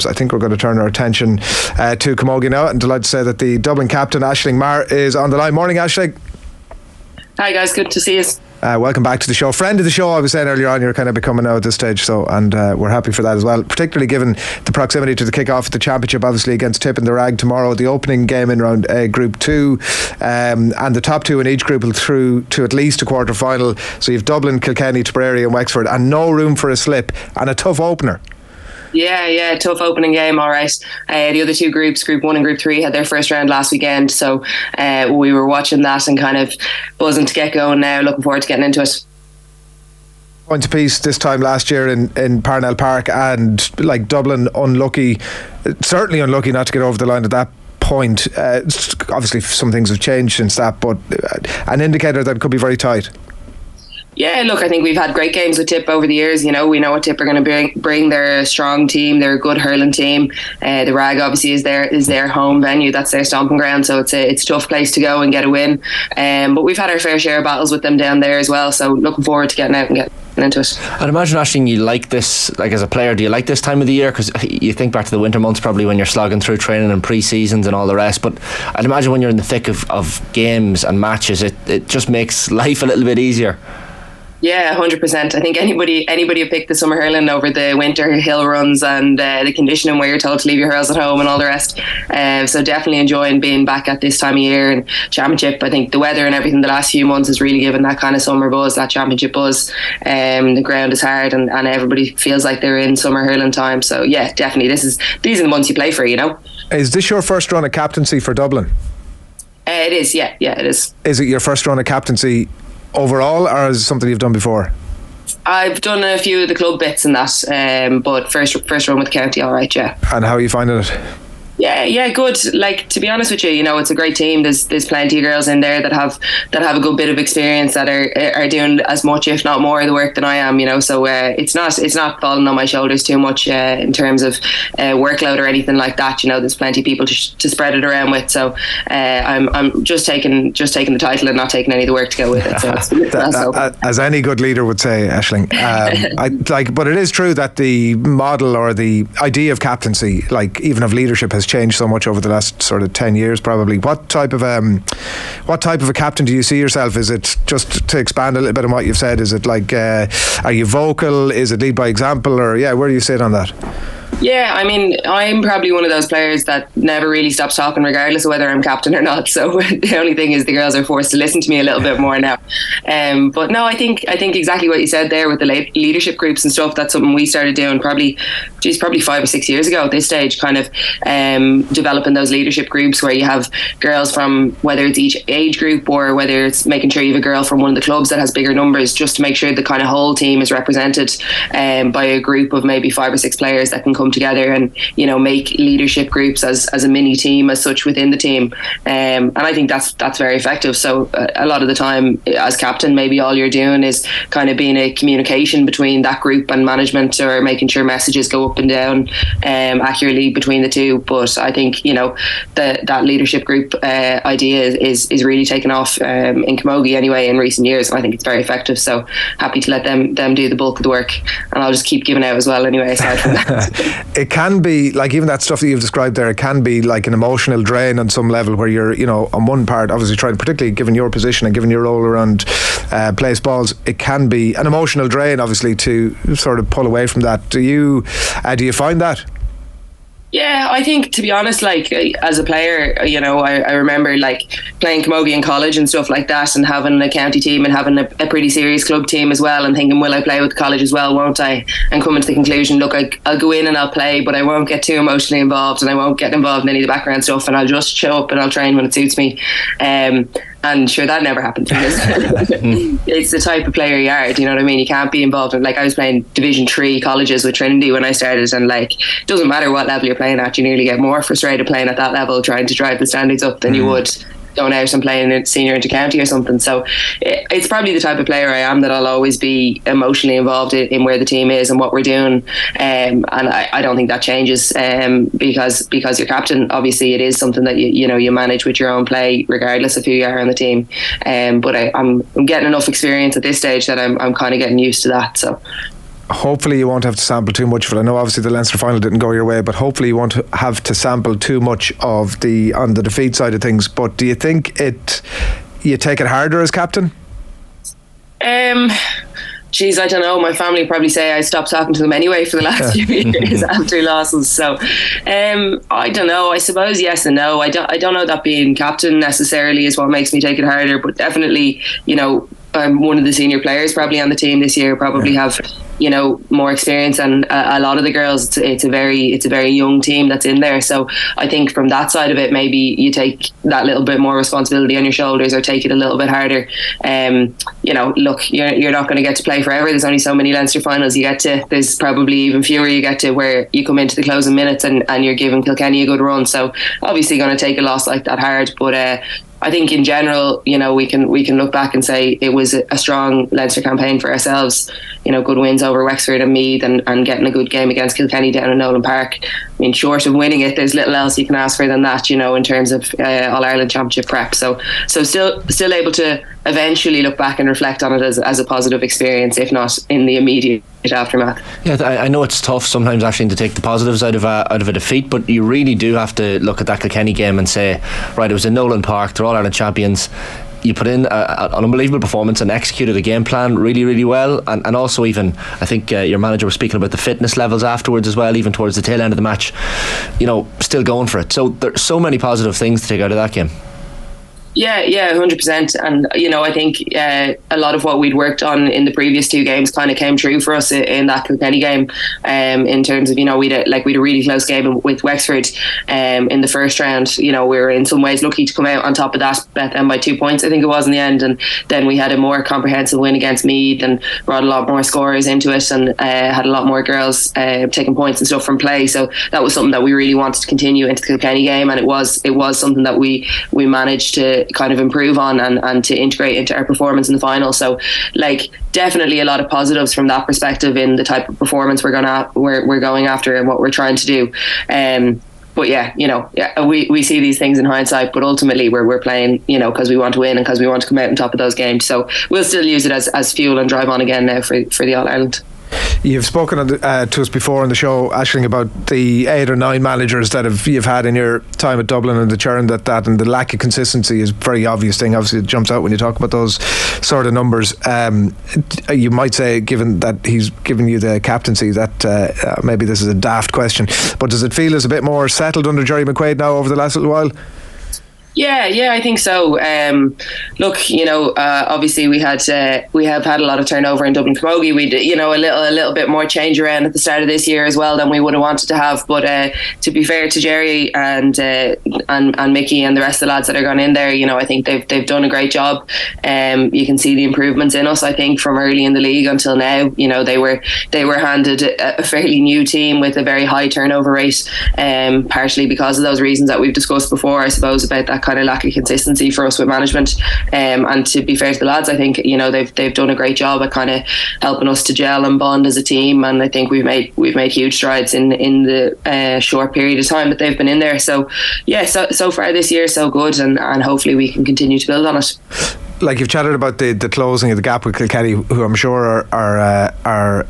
I think we're going to turn our attention to Camogie now. I'm delighted to say that the Dublin captain, Aisling Maher, is on the line. Morning, Aisling. Hi guys, good to see you. Welcome back to the show. Friend of the show, I was saying earlier on, you're kind of becoming now at this stage, and we're happy for that as well, particularly given the proximity to the kick-off of the championship, obviously against Tip and the Rag tomorrow, the opening game in round Group 2, and the top two in each group will through to at least a quarter-final. So you've Dublin, Kilkenny, Tipperary and Wexford, and no room for a slip, and a tough opener. Yeah, tough opening game, all right. The other two groups, Group 1 and Group 3, had their first round last weekend, so we were watching that and kind of buzzing to get going now, looking forward to getting into it. Point apiece this time last year in Parnell Park, and like Dublin certainly unlucky not to get over the line at that point. Obviously some things have changed since that, but an indicator that it could be very tight. Yeah, look, I think we've had great games with Tip over the years. You know, we know what Tip are going to bring. They're a strong team. They're a good hurling team. The Rag obviously is their home venue. That's their stomping ground. So it's a tough place to go and get a win. But we've had our fair share of battles with them down there as well. So looking forward to getting out and getting into it. I'd imagine, Aisling, you like this, like as a player, do you like this time of the year? Because you think back to the winter months probably when you're slogging through training and pre-seasons and all the rest, but I'd imagine when you're in the thick of games and matches, it just makes life a little bit easier. Yeah, 100%. I think anybody who picked the summer hurling over the winter hill runs and the conditioning where you're told to leave your hurls at home and all the rest. So definitely enjoying being back at this time of year and championship. I think the weather and everything the last few months has really given that kind of summer buzz, that championship buzz. The ground is hard and everybody feels like they're in summer hurling time. So yeah, definitely these are the months you play for, you know. Is this your first run of captaincy for Dublin? It is, yeah, it is. Is it your first run of captaincy overall, or is it something you've done before? I've done a few of the club bits and that, but first run with the county, all right, yeah. And how are you finding it? Yeah, good. Like, to be honest with you, you know, it's a great team. There's plenty of girls in there that have a good bit of experience, that are doing as much, if not more, of the work than I am. You know, so it's not falling on my shoulders too much in terms of workload or anything like that. You know, there's plenty of people to spread it around with. So I'm just taking the title and not taking any of the work to go with it. So as any good leader would say, Aisling. But it is true that the model or the idea of captaincy, like even of leadership, has changed so much over the last sort of 10 years probably. What type of a captain do you see yourself? Is it, just to expand a little bit on what you've said, is it like are you vocal, is it lead by example, or where do you sit on that? Yeah, I mean, I'm probably one of those players that never really stops talking regardless of whether I'm captain or not. So the only thing is the girls are forced to listen to me a little bit more now. But no, I think exactly what you said there with the leadership groups and stuff. That's something we started doing probably 5 or 6 years ago at this stage, kind of developing those leadership groups where you have girls from, whether it's each age group or whether it's making sure you have a girl from one of the clubs that has bigger numbers, just to make sure the kind of whole team is represented by a group of maybe 5 or 6 players that can come together and, you know, make leadership groups as a mini team as such within the team, and I think that's very effective. So a lot of the time as captain, maybe all you're doing is kind of being a communication between that group and management, or making sure messages go up and down accurately between the two. But I think, you know, that leadership group idea is really taken off in Camogie anyway in recent years, and I think it's very effective. So happy to let them do the bulk of the work, and I'll just keep giving out as well anyway aside from that. It can be like, even that stuff that you've described there, it can be like an emotional drain on some level, where you're, you know, on one part obviously trying, particularly given your position and given your role around place balls, it can be an emotional drain obviously to sort of pull away from that. Do you find that? Yeah, I think, to be honest, like as a player, you know, I remember like playing camogie in college and stuff like that, and having a county team and having a pretty serious club team as well, and thinking, will I play with college as well, won't I? And coming to the conclusion, look, I'll go in and I'll play, but I won't get too emotionally involved, and I won't get involved in any of the background stuff, and I'll just show up and I'll train when it suits me. And sure, that never happened. It's the type of player you are, do you know what I mean? You can't be involved in, like, I was playing Division 3 colleges with Trinity when I started, and like, it doesn't matter what level you're playing at, you nearly get more frustrated playing at that level, trying to drive the standards up, than you would going out and playing in senior inter-county or something. So it's probably the type of player I am, that I'll always be emotionally involved in where the team is and what we're doing, and I don't think that changes, because you're captain. Obviously it is something that you manage with your own play regardless of who you are on the team, but I'm getting enough experience at this stage that I'm kind of getting used to that. So hopefully you won't have to sample too much of it. I know obviously the Leinster final didn't go your way, but hopefully you won't have to sample too much of on the defeat side of things. But do you think you take it harder as captain? Geez, I don't know. My family probably say I stopped talking to them anyway for the last few years after losses. So, I don't know. I suppose yes and no. I don't know that being captain necessarily is what makes me take it harder, but definitely, I'm one of the senior players probably on the team this year. Probably have more experience, and a lot of the girls. It's a very young team that's in there. So I think from that side of it, maybe you take that little bit more responsibility on your shoulders, or take it a little bit harder. Look, you're not going to get to play forever. There's only so many Leinster finals you get to. There's probably even fewer you get to where you come into the closing minutes and you're giving Kilkenny a good run. So obviously going to take a loss like that hard, but. I think in general, we can look back and say it was a strong Leinster campaign for ourselves. Good wins over Wexford and Meath, and getting a good game against Kilkenny down in Nolan Park. I mean, short of winning it, there's little else you can ask for than that, in terms of All-Ireland Championship prep. So still able to eventually look back and reflect on it as a positive experience, if not in the immediate aftermath. Yeah, I know it's tough sometimes actually to take the positives out of a defeat, but you really do have to look at that Kilkenny game and say, right, it was in Nolan Park, they're All-Ireland champions. You put in an unbelievable performance and executed the game plan really, really well, and also even I think your manager was speaking about the fitness levels afterwards as well, even towards the tail end of the match, still going for it. So there's so many positive things to take out of that game. Yeah, 100%. And, I think a lot of what we'd worked on in the previous two games kind of came true for us in that Kilkenny game, in terms of, we had a really close game with Wexford in the first round. We were in some ways lucky to come out on top of that, bet them by 2 points, I think it was in the end. And then we had a more comprehensive win against Meath and brought a lot more scorers into it, and had a lot more girls taking points and stuff from play. So that was something that we really wanted to continue into the Kilkenny game, and it was something that we managed to kind of improve on and to integrate into our performance in the final. So definitely a lot of positives from that perspective in the type of performance we're going after and what we're trying to do. But we see these things in hindsight, but ultimately we're playing, because we want to win and because we want to come out on top of those games. So we'll still use it as fuel and drive on again now for the All-Ireland. You've spoken to us before on the show, Aisling, about the 8 or 9 managers that you've had in your time at Dublin, and the churn that and the lack of consistency is a very obvious thing. Obviously it jumps out when you talk about those sort of numbers. You might say, given that he's given you the captaincy, that maybe this is a daft question, but does it feel as a bit more settled under Jerry McQuaid now over the last little while? Yeah, I think so. Look, obviously we have had a lot of turnover in Dublin Camogie. We did, a little bit more change around at the start of this year as well than we would have wanted to have. But to be fair to Jerry and Mickey and the rest of the lads that are gone in there, I think they've done a great job. You can see the improvements in us. I think from early in the league until now, they were handed a fairly new team with a very high turnover rate, partially because of those reasons that we've discussed before, I suppose, about that kind of lack of consistency for us with management. And to be fair to the lads, I think they've done a great job at kind of helping us to gel and bond as a team. And I think we've made huge strides in the short period of time that they've been in there. So yeah, so far this year so good, and hopefully we can continue to build on it. Like you've chatted about the closing of the gap with Kilkenny, who I'm sure are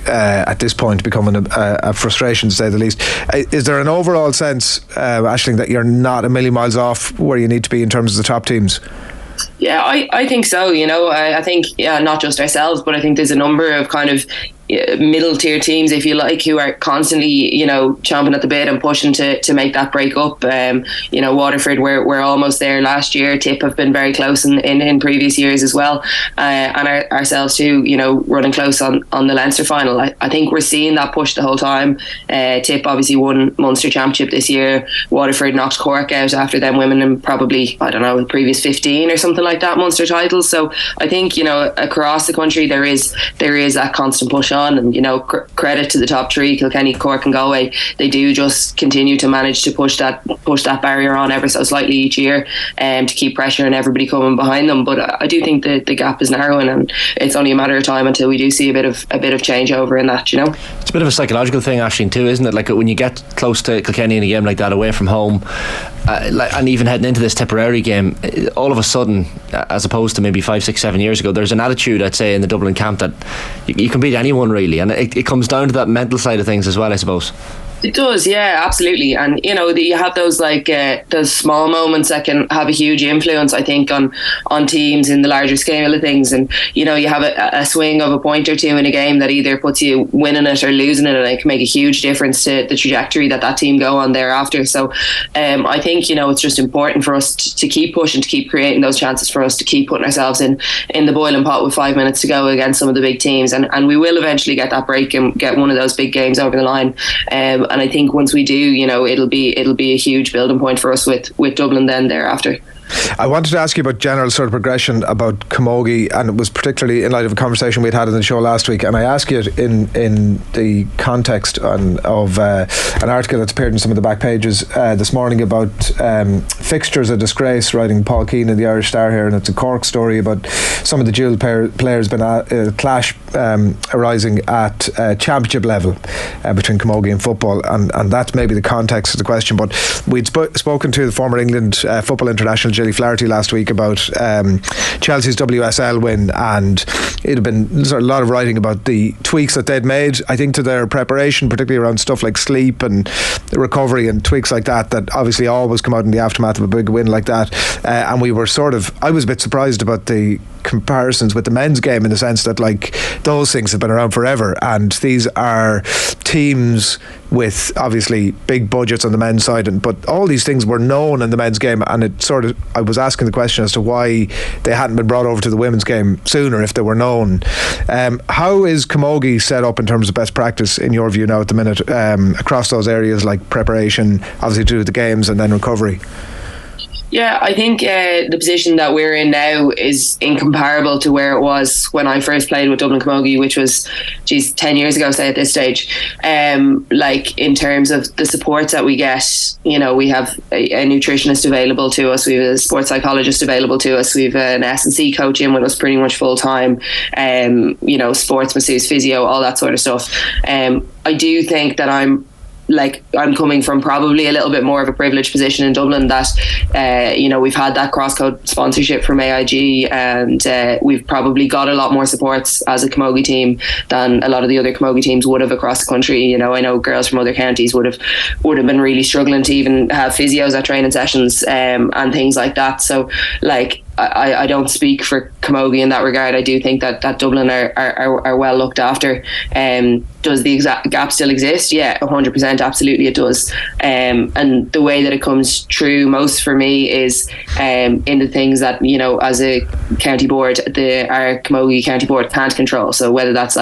at this point becoming a frustration, to say the least. Is there an overall sense, Aisling, that you're not a million miles off where you need to be in terms of the top teams? Yeah, I think so. I think not just ourselves, but I think there's a number of kind of middle tier teams, if you like, who are constantly chomping at the bit and pushing to make that break up. Waterford we're almost there last year. Tip have been very close in previous years as well, and ourselves too, running close on the Leinster final. I think we're seeing that push the whole time. Tip obviously won Munster Championship this year. Waterford knocked Cork out after them women in probably, I don't know, the previous 15 or something like that Munster titles. So I think across the country there is that constant push on, and credit to the top three, Kilkenny, Cork and Galway. They do just continue to manage to push that barrier on ever so slightly each year, to keep pressure and everybody coming behind them. But I do think the gap is narrowing, and it's only a matter of time until we do see a bit of changeover in that. It's a bit of a psychological thing, Aisling, too, isn't it? Like when you get close to Kilkenny in a game like that away from home, and even heading into this Tipperary game, all of a sudden, as opposed to maybe 5, 6, 7 years ago, there's an attitude, I'd say, in the Dublin camp that you can beat anyone really, and it comes down to that mental side of things as well, I suppose. It does, yeah, absolutely. And you have those those small moments that can have a huge influence, I think, on teams in the larger scale of things. And you have a swing of a point or two in a game that either puts you winning it or losing it, and it can make a huge difference to the trajectory that team go on thereafter. So I think it's just important for us to keep pushing, to keep creating those chances for us, to keep putting ourselves in the boiling pot with 5 minutes to go against some of the big teams, and we will eventually get that break and get one of those big games over the line. And I think once we do, it'll be a huge building point for us with Dublin then thereafter. I wanted to ask you about general sort of progression about Camogie, and it was particularly in light of a conversation we'd had in the show last week, and I ask you it in the context of an article that's appeared in some of the back pages this morning about fixtures a disgrace, writing Paul Keane in the Irish Star here, and it's a Cork story about some of the dual players been a clash arising at championship level between Camogie and football, and that's maybe the context of the question. But we'd spoken to the former England football international Gilly Flaherty last week about Chelsea's WSL win, and it had been sort of a lot of writing about the tweaks that they'd made, I think, to their preparation, particularly around stuff like sleep and recovery and tweaks like that obviously always come out in the aftermath of a big win like that. And we were I was a bit surprised about the comparisons with the men's game, in the sense that those things have been around forever, and these are teams with obviously big budgets on the men's side, but all these things were known in the men's game, and I was asking the question as to why they hadn't been brought over to the women's game sooner if they were known. How is Camogie set up in terms of best practice in your view now at the minute, across those areas like preparation, obviously to do with the games, and then recovery? Yeah, I think the position that we're in now is incomparable to where it was when I first played with Dublin Camogie, which was 10 years ago, say, at this stage. In terms of the supports that we get, we have a nutritionist available to us, we have a sports psychologist available to us, we have an S&C coach in with us pretty much full time, sports masseuse, physio, all that sort of stuff. I do think that I'm coming from probably a little bit more of a privileged position in Dublin, that we've had that cross-code sponsorship from AIG, and we've probably got a lot more supports as a Camogie team than a lot of the other Camogie teams would have across the country. I know girls from other counties would have been really struggling to even have physios at training sessions and things like that. So I don't speak for Camogie in that regard. I do think that Dublin are well looked after. Does the exact gap still exist? Yeah, 100%, absolutely it does. And the way that it comes true most for me is in the things that, as a county board, our Camogie county board can't control. So whether that's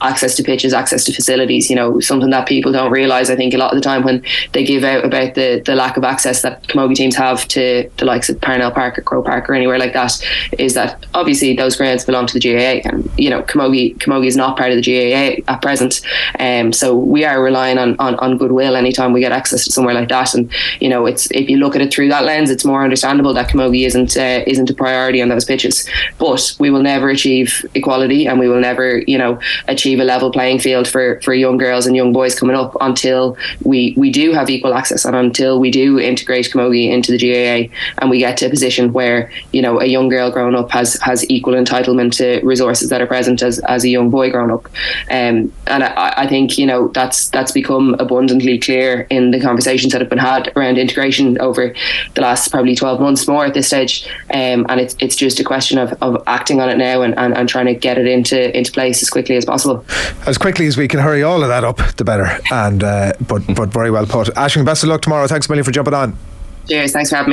access to pitches, access to facilities, something that people don't realise, I think, a lot of the time when they give out about the lack of access that Camogie teams have to the likes of Parnell Park or Croke Park or anywhere like that, is that obviously those grounds belong to the GAA, and Camogie is not part of the GAA at present. So we are relying on goodwill anytime we get access to somewhere like that. And it's, if you look at it through that lens, it's more understandable that Camogie isn't a priority on those pitches. But we will never achieve equality, and we will never achieve a level playing field for young girls and young boys coming up until we do have equal access, and until we do integrate Camogie into the GAA, and we get to a position where a young girl growing up has equal entitlement to resources that are present as a young boy growing up. And I think that's become abundantly clear in the conversations that have been had around integration over the last probably 12 months more at this stage. And it's just a question of acting on it now and trying to get it into place as quickly as possible. As quickly as we can hurry all of that up, the better. And but very well put. Aisling, best of luck tomorrow. Thanks a million for jumping on. Cheers, thanks for having me.